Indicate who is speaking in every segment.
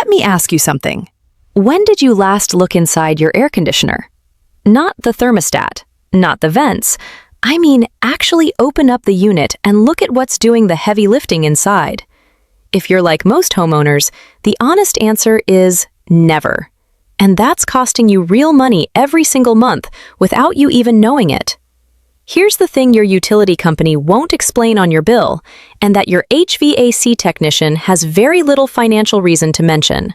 Speaker 1: Let me ask you something. When did you last look inside your air conditioner? Not the thermostat, not the vents. I mean, actually open up the unit and look at what's doing the heavy lifting inside. If you're like most homeowners, the honest answer is never. And that's costing you real money every single month without you even knowing it. Here's the thing your utility company won't explain on your bill, and that your HVAC technician has very little financial reason to mention.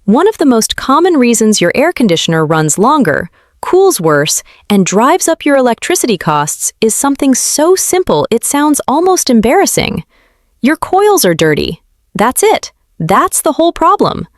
Speaker 1: One of the most common reasons your air conditioner runs longer, cools worse, and drives up your electricity costs is something so simple it sounds almost embarrassing. Your coils are dirty. That's it. That's the whole problem.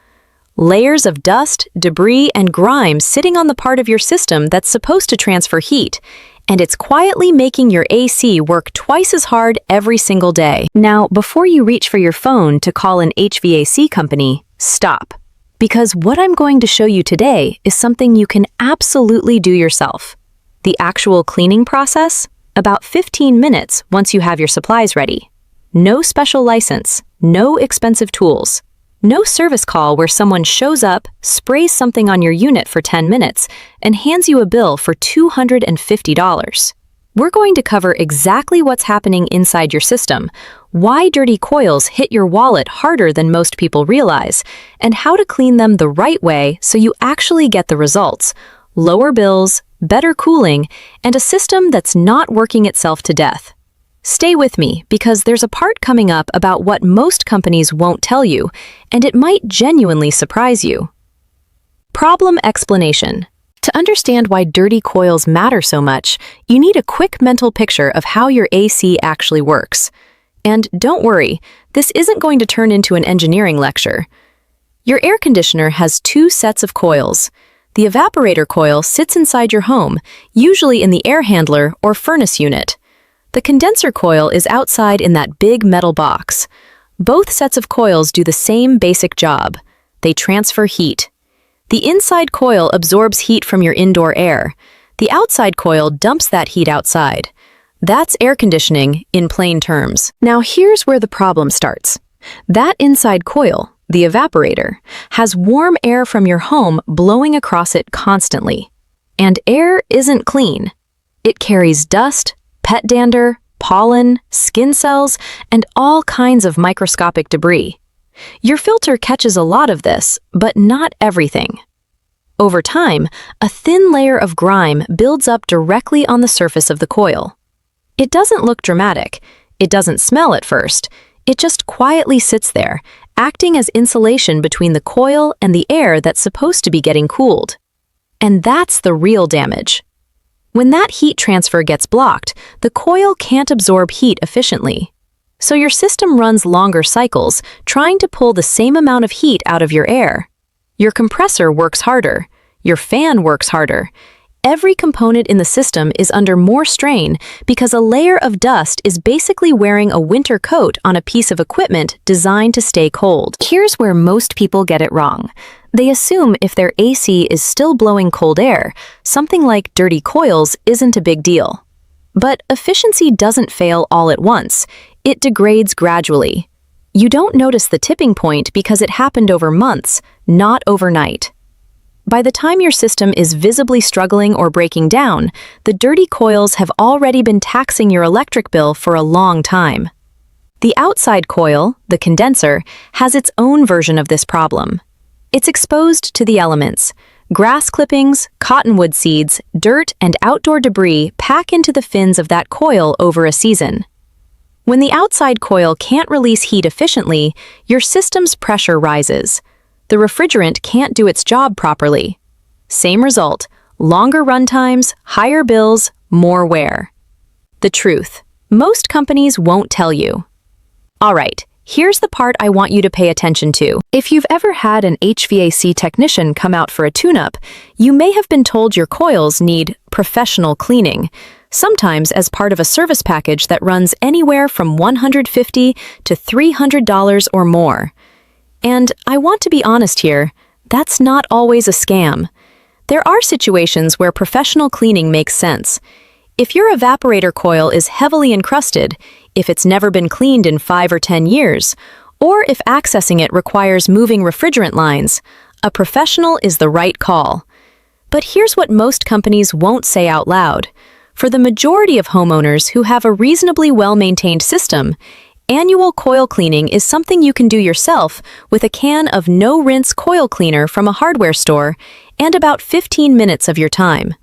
Speaker 1: Layers of dust, debris, and grime sitting on the part of your system that's supposed to transfer heat, and it's quietly making your AC work twice as hard every single day. Now, before you reach for your phone to call an HVAC company, stop. Because what I'm going to show you today is something you can absolutely do yourself. The actual cleaning process? About 15 minutes once you have your supplies ready. No special license, no expensive tools. No service call where someone shows up, sprays something on your unit for 10 minutes, and hands you a bill for $250. We're going to cover exactly what's happening inside your system, why dirty coils hit your wallet harder than most people realize, and how to clean them the right way so you actually get the results: lower bills, better cooling, and a system that's not working itself to death. Stay with me, because there's a part coming up about what most companies won't tell you, and it might genuinely surprise you. Problem explanation. To understand why dirty coils matter so much, you need a quick mental picture of how your AC actually works. And don't worry, this isn't going to turn into an engineering lecture. Your air conditioner has two sets of coils. The evaporator coil sits inside your home, usually in the air handler or furnace unit. The condenser coil is outside in that big metal box. Both sets of coils do the same basic job. They transfer heat. The inside coil absorbs heat from your indoor air. The outside coil dumps that heat outside. That's air conditioning in plain terms. Now here's where the problem starts. That inside coil, the evaporator, has warm air from your home blowing across it constantly. And air isn't clean. It carries dust, pet dander, pollen, skin cells, and all kinds of microscopic debris. Your filter catches a lot of this, but not everything. Over time, a thin layer of grime builds up directly on the surface of the coil. It doesn't look dramatic. It doesn't smell at first. It just quietly sits there, acting as insulation between the coil and the air that's supposed to be getting cooled. And that's the real damage. When that heat transfer gets blocked, the coil can't absorb heat efficiently. So your system runs longer cycles, trying to pull the same amount of heat out of your air. Your compressor works harder. Your fan works harder. Every component in the system is under more strain because a layer of dust is basically wearing a winter coat on a piece of equipment designed to stay cold. Here's where most people get it wrong. They assume if their AC is still blowing cold air, something like dirty coils isn't a big deal. But efficiency doesn't fail all at once. It degrades gradually. You don't notice the tipping point because it happened over months, not overnight. By the time your system is visibly struggling or breaking down, the dirty coils have already been taxing your electric bill for a long time. The outside coil, the condenser, has its own version of this problem. It's exposed to the elements. Grass clippings, cottonwood seeds, dirt, and outdoor debris pack into the fins of that coil over a season. When the outside coil can't release heat efficiently, your system's pressure rises. The refrigerant can't do its job properly. Same result: longer run times, higher bills, more wear. The truth: most companies won't tell you. All right, here's the part I want you to pay attention to. If you've ever had an HVAC technician come out for a tune-up, you may have been told your coils need professional cleaning, sometimes as part of a service package that runs anywhere from $150 to $300 or more. And I want to be honest here, that's not always a scam. There are situations where professional cleaning makes sense. If your evaporator coil is heavily encrusted, if it's never been cleaned in 5 or 10 years, Or if accessing it requires moving refrigerant lines, a professional is the right call. But here's what most companies won't say out loud. For the majority of homeowners who have a reasonably well-maintained system, annual coil cleaning is something you can do yourself with a can of no-rinse coil cleaner from a hardware store and about 15 minutes of your time.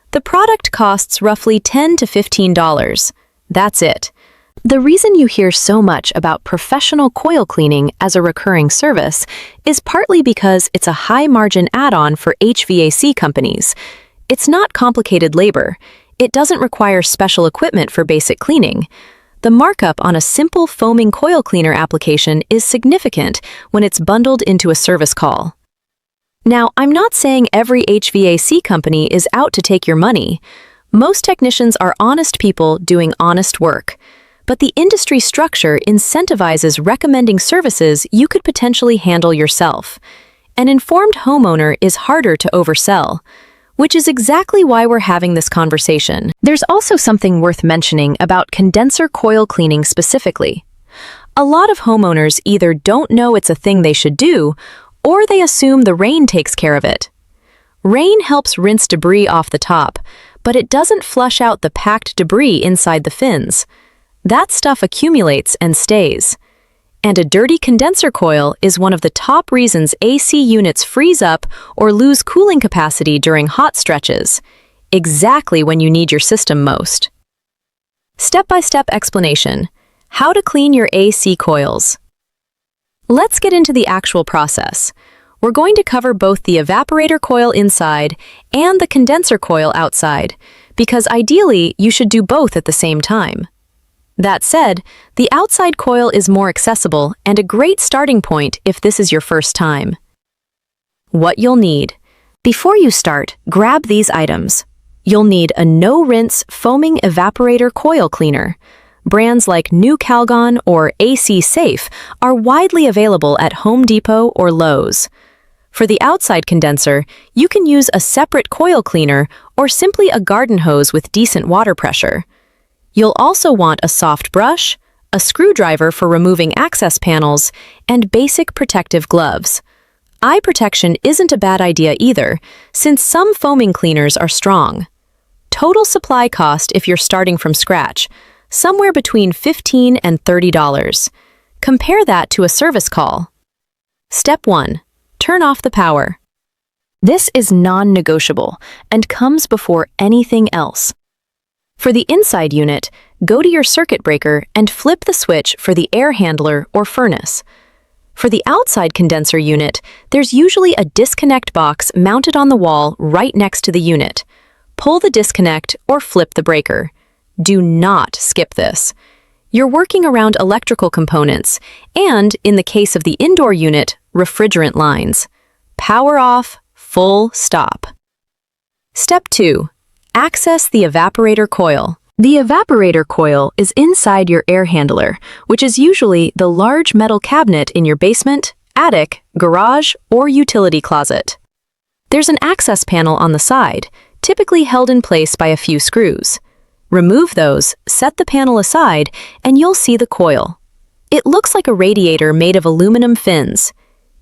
Speaker 1: The product costs roughly $10 to $15. That's it. The reason you hear so much about professional coil cleaning as a recurring service is partly because it's a high-margin add-on for HVAC companies. It's not complicated labor. It doesn't require special equipment for basic cleaning. The markup on a simple foaming coil cleaner application is significant when it's bundled into a service call. Now, I'm not saying every HVAC company is out to take your money. Most technicians are honest people doing honest work. But the industry structure incentivizes recommending services you could potentially handle yourself. An informed homeowner is harder to oversell, which is exactly why we're having this conversation. There's also something worth mentioning about condenser coil cleaning specifically. A lot of homeowners either don't know it's a thing they should do, or they assume the rain takes care of it. Rain helps rinse debris off the top, but it doesn't flush out the packed debris inside the fins. That stuff accumulates and stays. And a dirty condenser coil is one of the top reasons AC units freeze up or lose cooling capacity during hot stretches, exactly when you need your system most. Step-by-step explanation: how to clean your AC coils. Let's get into the actual process. We're going to cover both the evaporator coil inside and the condenser coil outside, because ideally you should do both at the same time. That said, the outside coil is more accessible and a great starting point if this is your first time. What you'll need. Before you start, grab these items. You'll need a no-rinse foaming evaporator coil cleaner. Brands like New Calgon or AC Safe are widely available at Home Depot or Lowe's. For the outside condenser, you can use a separate coil cleaner or simply a garden hose with decent water pressure. You'll also want a soft brush, a screwdriver for removing access panels, and basic protective gloves. Eye protection isn't a bad idea either, since some foaming cleaners are strong. Total supply cost if you're starting from scratch, somewhere between $15 and $30. Compare that to a service call. Step 1. Turn off the power. This is non-negotiable and comes before anything else. For the inside unit, go to your circuit breaker and flip the switch for the air handler or furnace. For the outside condenser unit, there's usually a disconnect box mounted on the wall right next to the unit. Pull the disconnect or flip the breaker. Do not skip this. You're working around electrical components and, in the case of the indoor unit, refrigerant lines. Power off, full stop. Step 2. Access the evaporator coil. The evaporator coil is inside your air handler, which is usually the large metal cabinet in your basement, attic, garage, or utility closet. There's an access panel on the side, typically held in place by a few screws. Remove those, set the panel aside, and you'll see the coil. It looks like a radiator made of aluminum fins.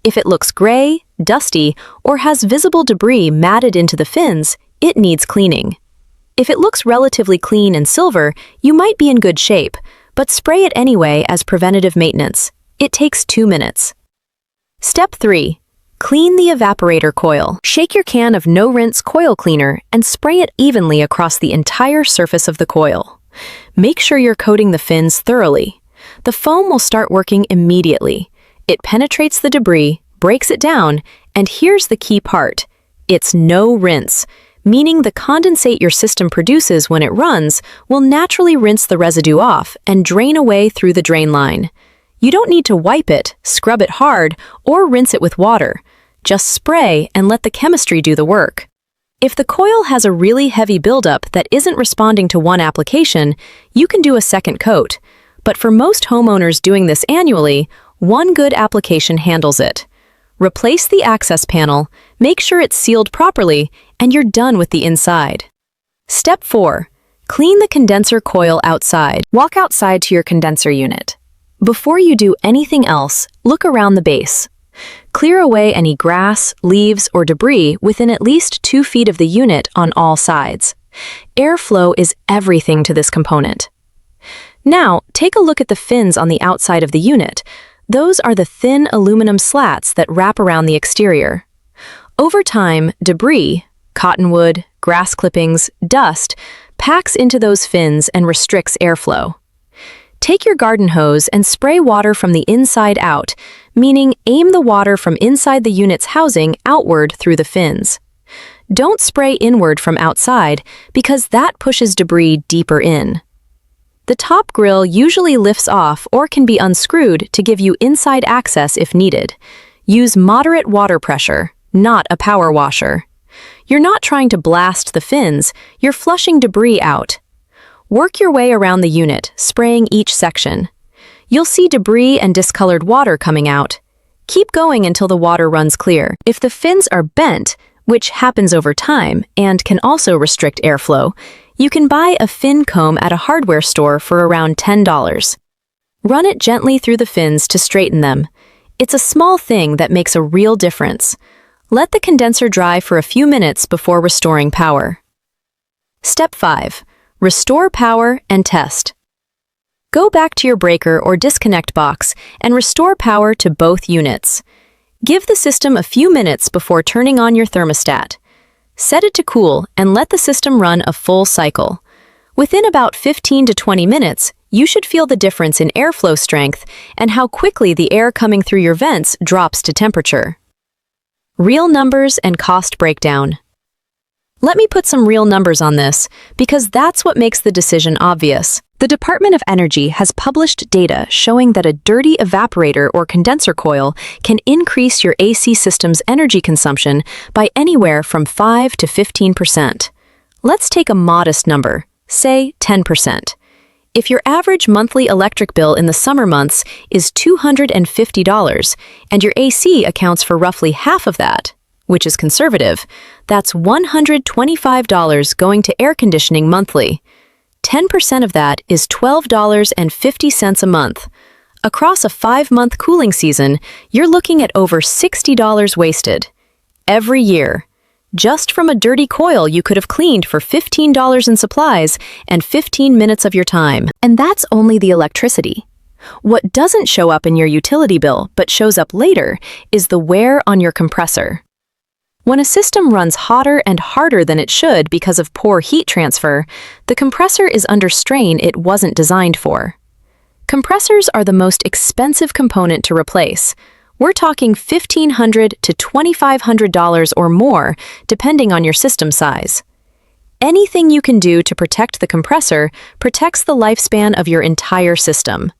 Speaker 1: If it looks gray, dusty, or has visible debris matted into the fins, it needs cleaning. If it looks relatively clean and silver, you might be in good shape, but spray it anyway as preventative maintenance. It takes 2 minutes. Step 3. Clean the evaporator coil. Shake your can of no-rinse coil cleaner and spray it evenly across the entire surface of the coil. Make sure you're coating the fins thoroughly. The foam will start working immediately. It penetrates the debris, breaks it down, and here's the key part. It's no rinse, meaning the condensate your system produces when it runs will naturally rinse the residue off and drain away through the drain line. You don't need to wipe it, scrub it hard, or rinse it with water. Just spray and let the chemistry do the work. If the coil has a really heavy buildup that isn't responding to one application, you can do a second coat. But for most homeowners doing this annually, one good application handles it. Replace the access panel, make sure it's sealed properly, and you're done with the inside. Step 4. Clean the condenser coil outside. Walk outside to your condenser unit. Before you do anything else, look around the base. Clear away any grass, leaves, or debris within at least 2 feet of the unit on all sides. Airflow is everything to this component. Now, take a look at the fins on the outside of the unit. Those are the thin aluminum slats that wrap around the exterior. Over time, debris, cottonwood, grass clippings, dust, packs into those fins and restricts airflow. Take your garden hose and spray water from the inside out, meaning aim the water from inside the unit's housing outward through the fins. Don't spray inward from outside because that pushes debris deeper in. The top grill usually lifts off or can be unscrewed to give you inside access if needed. Use moderate water pressure, not a power washer. You're not trying to blast the fins, you're flushing debris out. Work your way around the unit, spraying each section. You'll see debris and discolored water coming out. Keep going until the water runs clear. If the fins are bent, which happens over time and can also restrict airflow, you can buy a fin comb at a hardware store for around $10. Run it gently through the fins to straighten them. It's a small thing that makes a real difference. Let the condenser dry for a few minutes before restoring power. Step 5. Restore power and test. Go back to your breaker or disconnect box and restore power to both units. Give the system a few minutes before turning on your thermostat. Set it to cool and let the system run a full cycle. Within about 15 to 20 minutes, you should feel the difference in airflow strength and how quickly the air coming through your vents drops to temperature. Real numbers and cost breakdown. Let me put some real numbers on this, because that's what makes the decision obvious. The Department of Energy has published data showing that a dirty evaporator or condenser coil can increase your AC system's energy consumption by anywhere from 5 to 15%. Let's take a modest number, say 10%. If your average monthly electric bill in the summer months is $250 and your AC accounts for roughly half of that, which is conservative, that's $125 going to air conditioning monthly. 10% of that is $12.50 a month. Across a 5-month cooling season, you're looking at over $60 wasted. Every year. Just from a dirty coil you could have cleaned for $15 in supplies and 15 minutes of your time. And that's only the electricity. What doesn't show up in your utility bill but shows up later is the wear on your compressor. When a system runs hotter and harder than it should because of poor heat transfer, the compressor is under strain it wasn't designed for. Compressors are the most expensive component to replace. We're talking $1,500 to $2,500 or more, depending on your system size. Anything you can do to protect the compressor protects the lifespan of your entire system.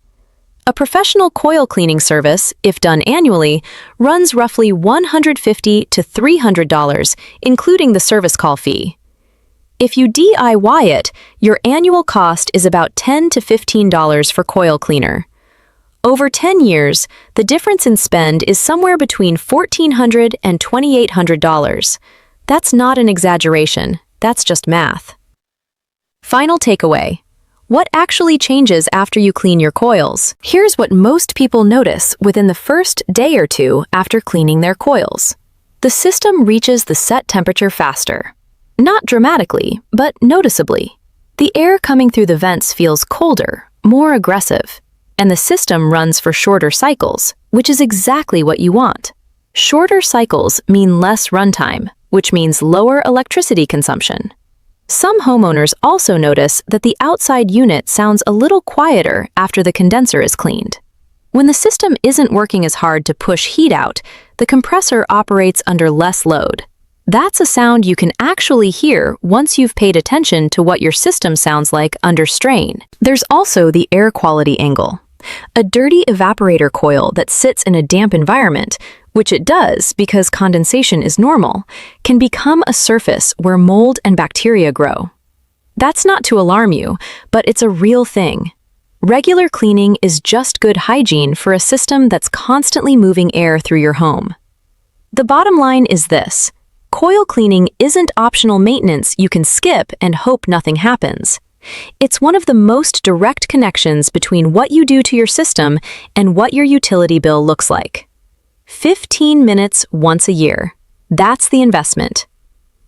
Speaker 1: A professional coil cleaning service, if done annually, runs roughly $150 to $300, including the service call fee. If you DIY it, your annual cost is about $10 to $15 for coil cleaner. Over 10 years, the difference in spend is somewhere between $1,400 and $2,800. That's not an exaggeration, that's just math. Final takeaway. What actually changes after you clean your coils? Here's what most people notice within the first day or two after cleaning their coils. The system reaches the set temperature faster. Not dramatically, but noticeably. The air coming through the vents feels colder, more aggressive, and the system runs for shorter cycles, which is exactly what you want. Shorter cycles mean less runtime, which means lower electricity consumption. Some homeowners also notice that the outside unit sounds a little quieter after the condenser is cleaned. When the system isn't working as hard to push heat out, the compressor operates under less load. That's a sound you can actually hear once you've paid attention to what your system sounds like under strain. There's also the air quality angle. A dirty evaporator coil that sits in a damp environment, which it does because condensation is normal, can become a surface where mold and bacteria grow. That's not to alarm you, but it's a real thing. Regular cleaning is just good hygiene for a system that's constantly moving air through your home. The bottom line is this: coil cleaning isn't optional maintenance you can skip and hope nothing happens. It's one of the most direct connections between what you do to your system and what your utility bill looks like. 15 minutes once a year. That's the investment.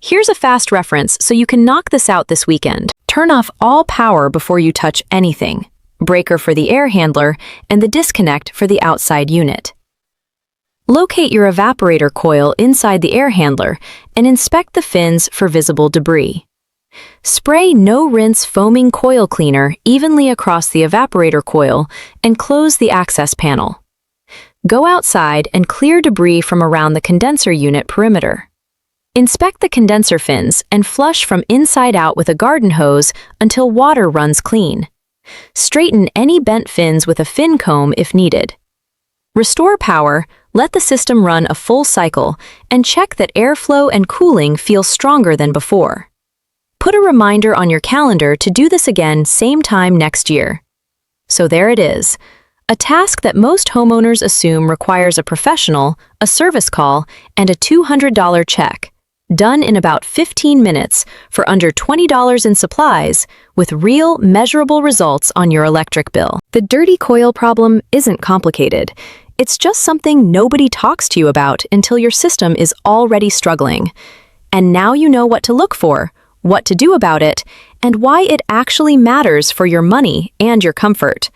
Speaker 1: Here's a fast reference so you can knock this out this weekend. Turn off all power before you touch anything. Breaker for the air handler and the disconnect for the outside unit. Locate your evaporator coil inside the air handler and inspect the fins for visible debris. Spray no-rinse foaming coil cleaner evenly across the evaporator coil and close the access panel. Go outside and clear debris from around the condenser unit perimeter. Inspect the condenser fins and flush from inside out with a garden hose until water runs clean. Straighten any bent fins with a fin comb if needed. Restore power, let the system run a full cycle, and check that airflow and cooling feel stronger than before. Put a reminder on your calendar to do this again same time next year. So there it is. A task that most homeowners assume requires a professional, a service call, and a $200 check. Done in about 15 minutes for under $20 in supplies, with real, measurable results on your electric bill. The dirty coil problem isn't complicated. It's just something nobody talks to you about until your system is already struggling. And now you know what to look for, what to do about it, and why it actually matters for your money and your comfort.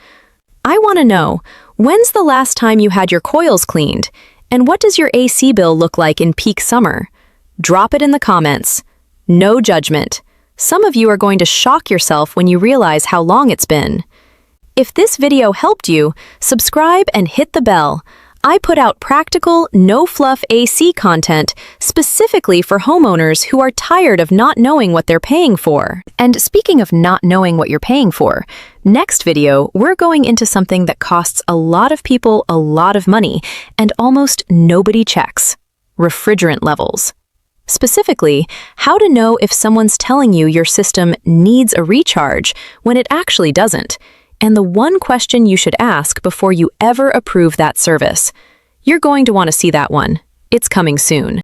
Speaker 1: I want to know, when's the last time you had your coils cleaned? And what does your AC bill look like in peak summer? Drop it in the comments. No judgment. Some of you are going to shock yourself when you realize how long it's been. If this video helped you, subscribe and hit the bell. I put out practical, no-fluff AC content specifically for homeowners who are tired of not knowing what they're paying for. And speaking of not knowing what you're paying for, next video, we're going into something that costs a lot of people a lot of money and almost nobody checks: refrigerant levels. Specifically, how to know if someone's telling you your system needs a recharge when it actually doesn't, and the one question you should ask before you ever approve that service. You're going to want to see that one. It's coming soon.